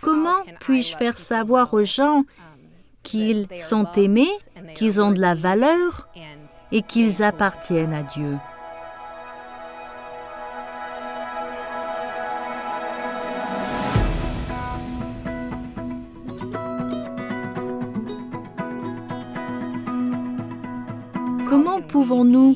Comment puis-je faire savoir aux gens qu'ils sont aimés, qu'ils ont de la valeur et qu'ils appartiennent à Dieu? Comment pouvons-nous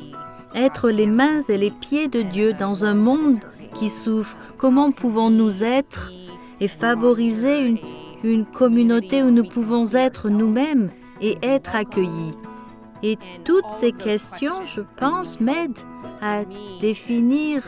être les mains et les pieds de Dieu dans un monde qui souffre? Comment pouvons-nous être et favoriser une communauté où nous pouvons être nous-mêmes et être accueillis? Et toutes ces questions, je pense, m'aident à définir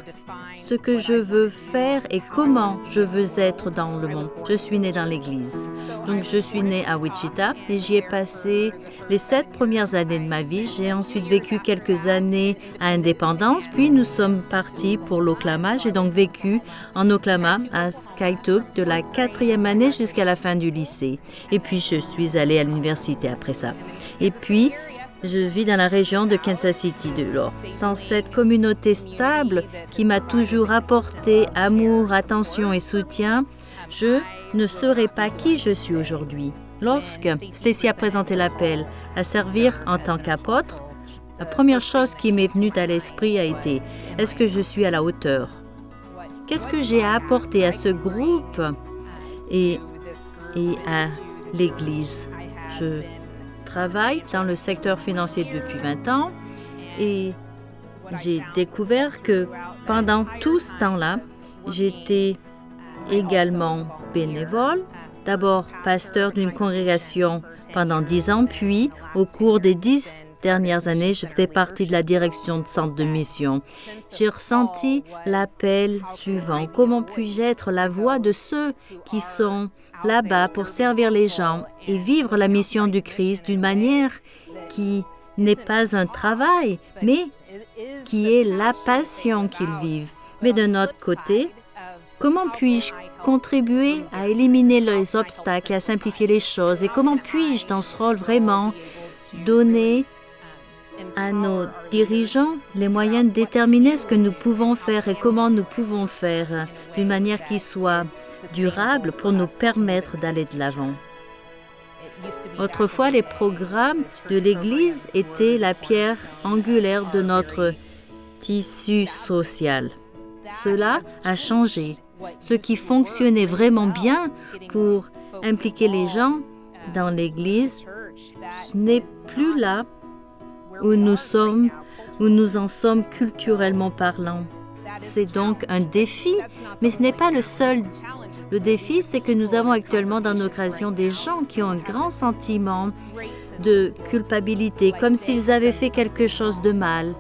ce que je veux faire et comment je veux être dans le monde. Je suis née dans l'Église. Donc, je suis née à Wichita et j'y ai passé les 7 premières années de ma vie. J'ai ensuite vécu quelques années à Indépendance, puis nous sommes partis pour l'Oklahoma. J'ai donc vécu en Oklahoma, à Skiatook, de la 4e année jusqu'à la fin du lycée. Et puis, je suis allée à l'université après ça. Et puis, je vis dans la région de Kansas City. Sans cette communauté stable qui m'a toujours apporté amour, attention et soutien, je ne serais pas qui je suis aujourd'hui. Lorsque Stacy a présenté l'appel à servir en tant qu'apôtre, la première chose qui m'est venue à l'esprit a été « Est-ce que je suis à la hauteur? Qu'est-ce que j'ai à apporter à ce groupe et à l'Église? » Je travaille dans le secteur financier depuis 20 ans et j'ai découvert que pendant tout ce temps-là, j'étais également bénévole, d'abord pasteur d'une congrégation pendant 10 ans, puis au cours des 10 dernières années, je faisais partie de la direction de centre de mission. J'ai ressenti l'appel suivant. Comment puis-je être la voix de ceux qui sont là-bas pour servir les gens et vivre la mission du Christ d'une manière qui n'est pas un travail, mais qui est la passion qu'ils vivent. Mais de notre côté, comment puis-je contribuer à éliminer les obstacles et à simplifier les choses? Et comment puis-je, dans ce rôle, vraiment donner à nos dirigeants les moyens de déterminer ce que nous pouvons faire et comment nous pouvons faire d'une manière qui soit durable pour nous permettre d'aller de l'avant. Autrefois, les programmes de l'Église étaient la pierre angulaire de notre tissu social. Cela a changé. Ce qui fonctionnait vraiment bien pour impliquer les gens dans l'Église, ce n'est plus là où nous en sommes culturellement parlant. C'est donc un défi, mais ce n'est pas le seul. Le défi, c'est que nous avons actuellement dans nos créations des gens qui ont un grand sentiment de culpabilité, comme s'ils avaient fait quelque chose de mal,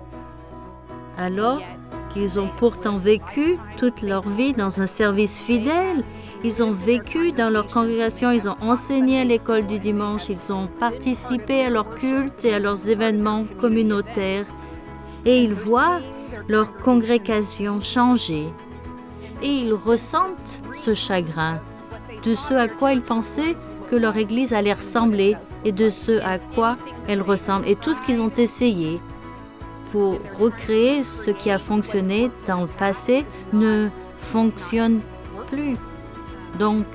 alors qu'ils ont pourtant vécu toute leur vie dans un service fidèle. Ils ont vécu dans leur congrégation, ils ont enseigné à l'école du dimanche, ils ont participé à leurs cultes et à leurs événements communautaires. Et ils voient leur congrégation changer. Et ils ressentent ce chagrin de ce à quoi ils pensaient que leur Église allait ressembler et de ce à quoi elle ressemble. Et tout ce qu'ils ont essayé pour recréer ce qui a fonctionné dans le passé ne fonctionne plus. Donc,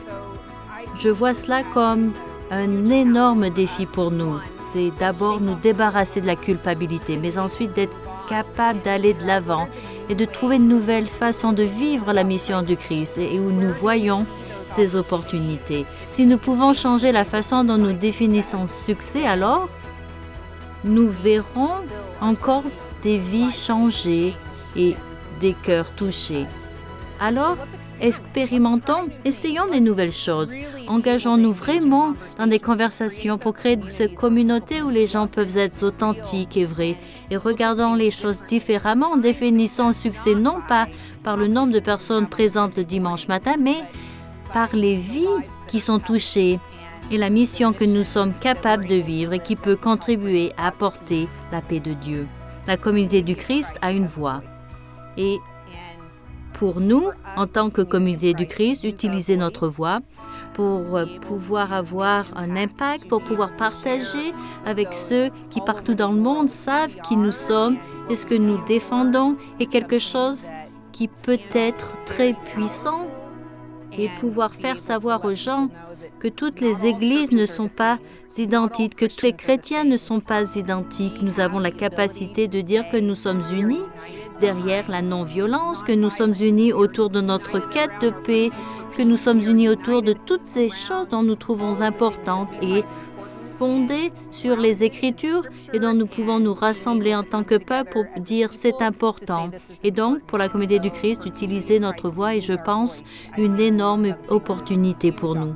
je vois cela comme un énorme défi pour nous. C'est d'abord nous débarrasser de la culpabilité, mais ensuite d'être capable d'aller de l'avant et de trouver une nouvelle façon de vivre la mission du Christ et où nous voyons ces opportunités. Si nous pouvons changer la façon dont nous définissons le succès, alors nous verrons encore des vies changées et des cœurs touchés. Alors, expérimentons, essayons des nouvelles choses. Engageons-nous vraiment dans des conversations pour créer cette communauté où les gens peuvent être authentiques et vrais. Et regardons les choses différemment, définissons le succès non pas par le nombre de personnes présentes le dimanche matin, mais par les vies qui sont touchées et la mission que nous sommes capables de vivre et qui peut contribuer à apporter la paix de Dieu. La communauté du Christ a une voix. Et pour nous, en tant que communauté du Christ, utiliser notre voix pour pouvoir avoir un impact, pour pouvoir partager avec ceux qui partout dans le monde savent qui nous sommes et ce que nous défendons est quelque chose qui peut être très puissant et pouvoir faire savoir aux gens que toutes les églises ne sont pas identiques, que tous les chrétiens ne sont pas identiques. Nous avons la capacité de dire que nous sommes unis derrière la non-violence, que nous sommes unis autour de notre quête de paix, que nous sommes unis autour de toutes ces choses dont nous trouvons importantes et fondées sur les Écritures et dont nous pouvons nous rassembler en tant que peuple pour dire c'est important. Et donc, pour la communauté du Christ, utiliser notre voix est, je pense, une énorme opportunité pour nous.